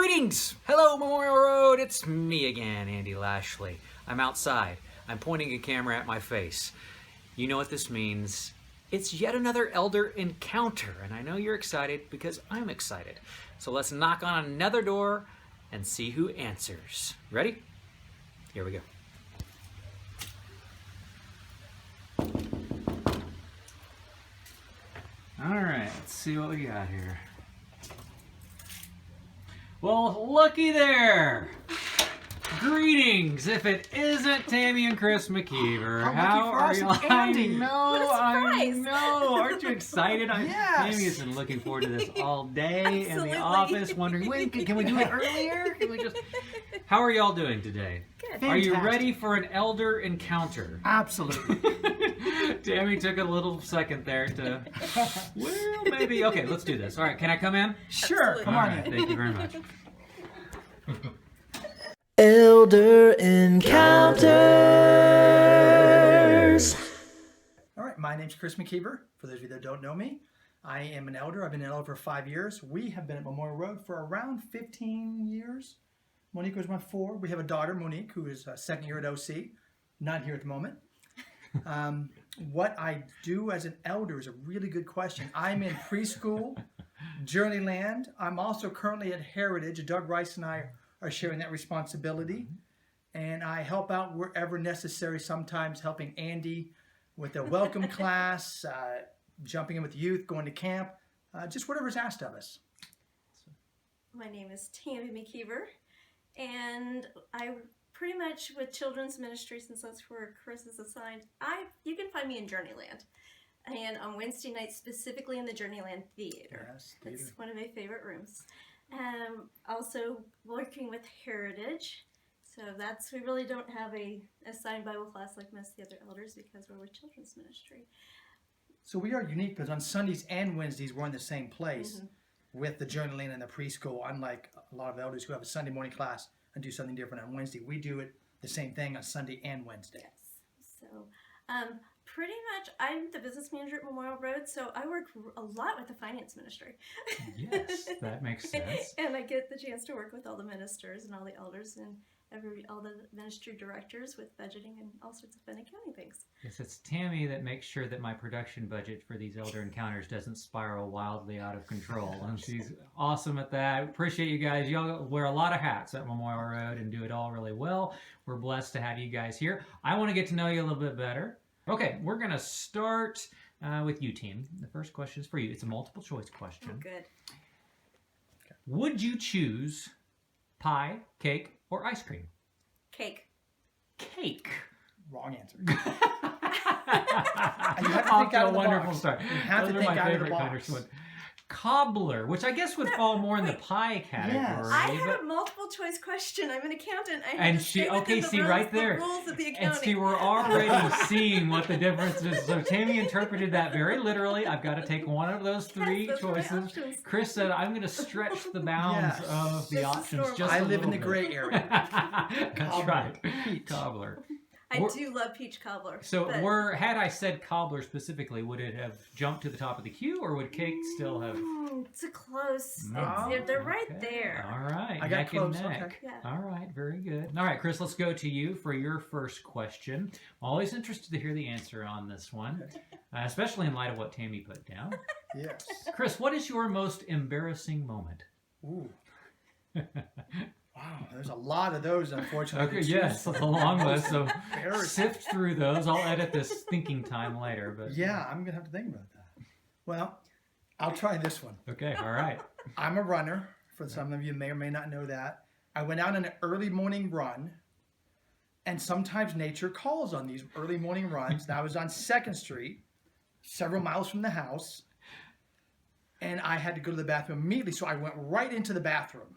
Greetings! Hello, Memorial Road. It's me again, Andy Lashley. I'm outside. I'm pointing a camera at my face. You know what this means. It's yet another elder encounter, and I know you're excited because I'm excited. So let's knock on another door and see who answers. Ready? Here we go. All right, let's see what we got here. Well, looky there. Greetings, if it isn't Tammy and Chris McKeever. How are you? Andy. I know. Aren't you excited? Yes. Tammy has been looking forward to this all day in Absolutely. the office, wondering, when can we do it earlier? Can we just? How are y'all doing today? Good. Are you Fantastic. ready for an elder encounter? Absolutely. Tammy took a little second there to, well, maybe. Okay, let's do this. All right, can I come in? Sure, Absolutely. come All on right, in. thank you very much. Elder Encounters. All right, my name's Chris McKeever. For those of you that don't know me, I am an elder. I've been an elder for 5 years. We have been at Memorial Road for around 15 years. Monique was my 4. We have a daughter, Monique, who is second year at OC. Not here at the moment. What I do as an elder is a really good question. I'm in preschool, Journeyland. I'm also currently at Heritage. Doug Rice and I are sharing that responsibility. And I help out wherever necessary, sometimes helping Andy with a welcome class, jumping in with youth, going to camp, just whatever's asked of us. My name is Tammy McKeever, and I pretty much with children's ministry, since that's where Chris is assigned, you can find me in Journeyland. And on Wednesday nights, specifically in the Journeyland Theater. Yes, It's one of my favorite rooms. Also working with Heritage. So we really don't have a assigned Bible class like most of the other elders because we're with children's ministry. So we are unique because on Sundays and Wednesdays we're in the same place with the Journeyland and the preschool. Unlike a lot of elders who have a Sunday morning class and do something different on Wednesday, we do it the same thing on Sunday and Wednesday. Yes. So pretty much I'm the business manager at Memorial Road, so I work a lot with the finance ministry. Yes, that makes sense. And I get the chance to work with all the ministers and all the elders and all the ministry directors with budgeting and all sorts of fun accounting things. Yes, it's Tammy that makes sure that my production budget for these elder encounters doesn't spiral wildly out of control. And she's awesome at that. Appreciate you guys. Y'all wear a lot of hats at Memorial Road and do it all really well. We're blessed to have you guys here. I want to get to know you a little bit better. Okay, we're going to start with you, team. The first question is for you. It's a multiple choice question. Oh, good. Would you choose pie, cake, or ice cream? Cake. Wrong answer. Cake. You have to Off think to out a of the wonderful box. start. You have to Those are think my out of the favorite kind box. of one. Cobbler, which I guess would fall more in the pie category. I but- had a multiple choice question. I'm an accountant. I had And to she- stay within okay, the see, rules, right the there. rules of the And accounting. see, we're already seeing what the difference is. So Tammy interpreted that very literally. I've got to take one of those 3 Yes, those are my choices. options. Chris said, I'm going to stretch the bounds Yes. of the This is options normal. just I a live in the little bit. gray area. That's Cobbler. right. Peach. Cobbler. I We're- do love peach cobbler. So but- had I said cobbler specifically, would it have jumped to the top of the queue, or would cake still have? It's a close. No. They're right Okay. there. All right. I got neck close, and neck. okay. Yeah. All right. Very good. All right, Chris, let's go to you for your first question. I'm always interested to hear the answer on this one, especially in light of what Tammy put down. Yes. Chris, what is your most embarrassing moment? Ooh. Wow, there's a lot of those, unfortunately. Okay, to yes, choose it's a long list, so Embarrassing. sift through those. I'll edit this thinking time later, but Yeah, I'm gonna have to think about that. Well, I'll try this one. okay, all right. I'm a runner. For some of you may or may not know that. I went out on an early morning run, and sometimes nature calls on these early morning runs. And I was on 2nd Street, several miles from the house, and I had to go to the bathroom immediately, so I went right into the bathroom.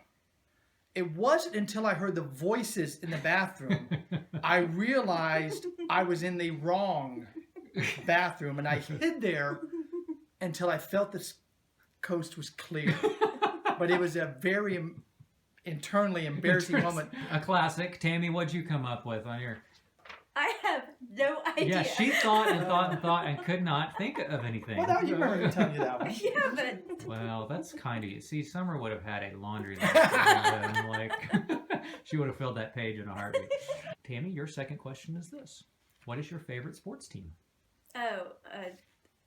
It wasn't until I heard the voices in the bathroom I realized I was in the wrong bathroom, and I hid there until I felt this coast was clear. But it was a very internally embarrassing moment. A classic. Tammy, what'd you come up with on your? I have no idea. Yeah, she thought and thought and thought and could not think of anything. Well, now you remember me telling you that one. Yeah, but Well, that's kind of you. See, Summer would have had a laundry list. And, like, she would have filled that page in a heartbeat. Tammy, your second question is this. What is your favorite sports team?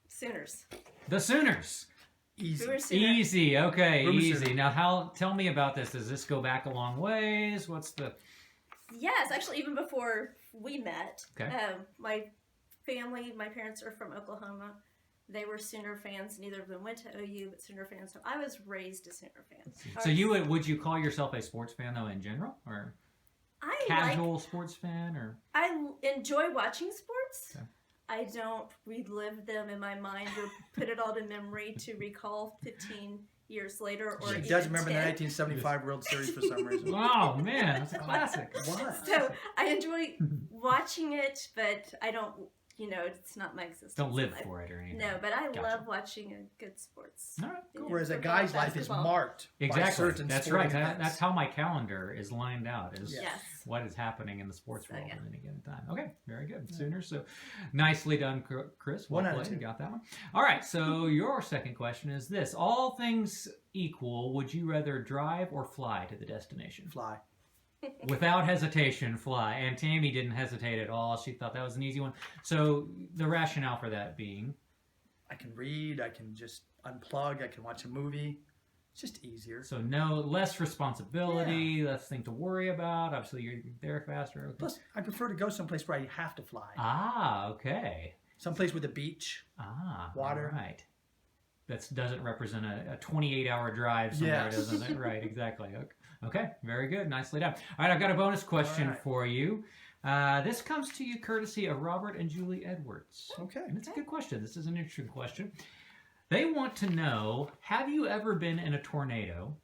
Sooners. The Sooners. Easy. We're Sooner. Easy. Okay, Who's easy. Sooner? Now, tell me about this. Does this go back a long ways? What's the... Yes, actually, even before we met, Okay. my family, my parents are from Oklahoma. They were Sooner fans. Neither of them went to OU, but Sooner fans. So I was raised a Sooner fan. So would you call yourself a sports fan though in general, or casual sports fan, or? I enjoy watching sports. Okay. I don't relive them in my mind or put it all to memory to recall 15 years later. Or She even does remember the 10. 1975 World Series for some reason. Oh man, that's a classic. What? So I enjoy watching it, but I don't, it's not my existence. Don't live in life. for it or anything. No, but I Gotcha. love watching a good sports. All right, cool. Whereas a Football, guy's life is basketball. marked by Exactly. certain That's sporting right. events. That's how my calendar is lined out. Is Yes. what is happening in the sports So, world yeah. at any given time. Okay, very good. Sooners. So nicely done, Chris. Well 1 out of played. 2. You got that one. All right. So your second question is this: all things equal, would you rather drive or fly to the destination? Fly. Without hesitation, fly. And Tammy didn't hesitate at all. She thought that was an easy one. So the rationale for that being, I can read. I can just unplug. I can watch a movie. It's just easier. so no less responsibility, less thing to worry about. Obviously, you're there faster. Okay. Plus, I prefer to go someplace where I have to fly. Ah, okay. Someplace with a beach. Ah, Water. all right. That doesn't represent a 28-hour drive somewhere, Yes. doesn't it? Right, exactly. Okay, very good. Nicely done. All right, I've got a bonus question All right. for you. This comes to you courtesy of Robert and Julie Edwards. Okay. And it's a good question. This is an interesting question. They want to know, have you ever been in a tornado?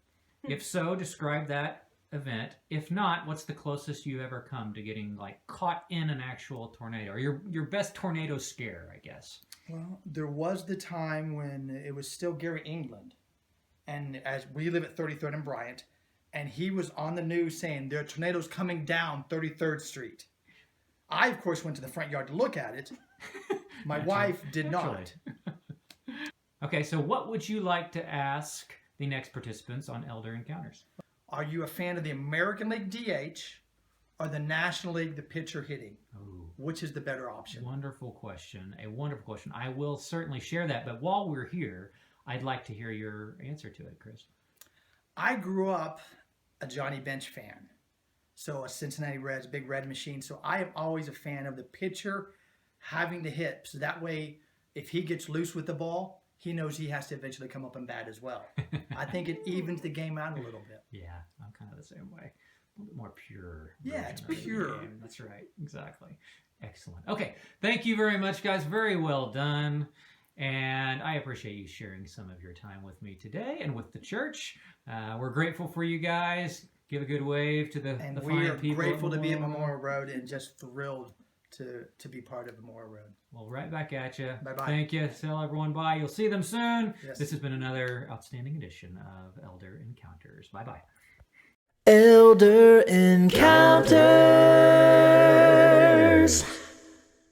If so, describe that event. If not, what's the closest you've ever come to getting caught in an actual tornado? Or your best tornado scare, I guess. Well, there was the time when it was still Gary England. And as we live at 33rd and Bryant, and he was on the news saying there are tornadoes coming down 33rd Street. I, of course, went to the front yard to look at it. My wife did not. Okay, so what would you like to ask the next participants on Elder Encounters? Are you a fan of the American League DH or the National League, the pitcher hitting? Oh, Which is the better option? wonderful question. A wonderful question. I will certainly share that, but while we're here, I'd like to hear your answer to it, Chris. I grew up a Johnny Bench fan. So a Cincinnati Reds, big red machine. So I am always a fan of the pitcher having to hit. So that way, if he gets loose with the ball, he knows he has to eventually come up and bat as well. I think it evens the game out a little bit. Yeah, I'm kind of the same way. A little bit more pure. Yeah, it's version of the pure. game. That's right. Exactly. Excellent. Okay. Thank you very much, guys. Very well done. And I appreciate you sharing some of your time with me today and with the church. We're grateful for you guys. Give a good wave to the And the we fine are people. grateful to be at Memorial Road and just thrilled to be part of Memorial Road. Well, right back at you. Bye-bye. Thank you. Tell everyone bye. You'll see them soon. Yes. This has been another outstanding edition of Elder Encounters. Bye-bye. Elder Encounters.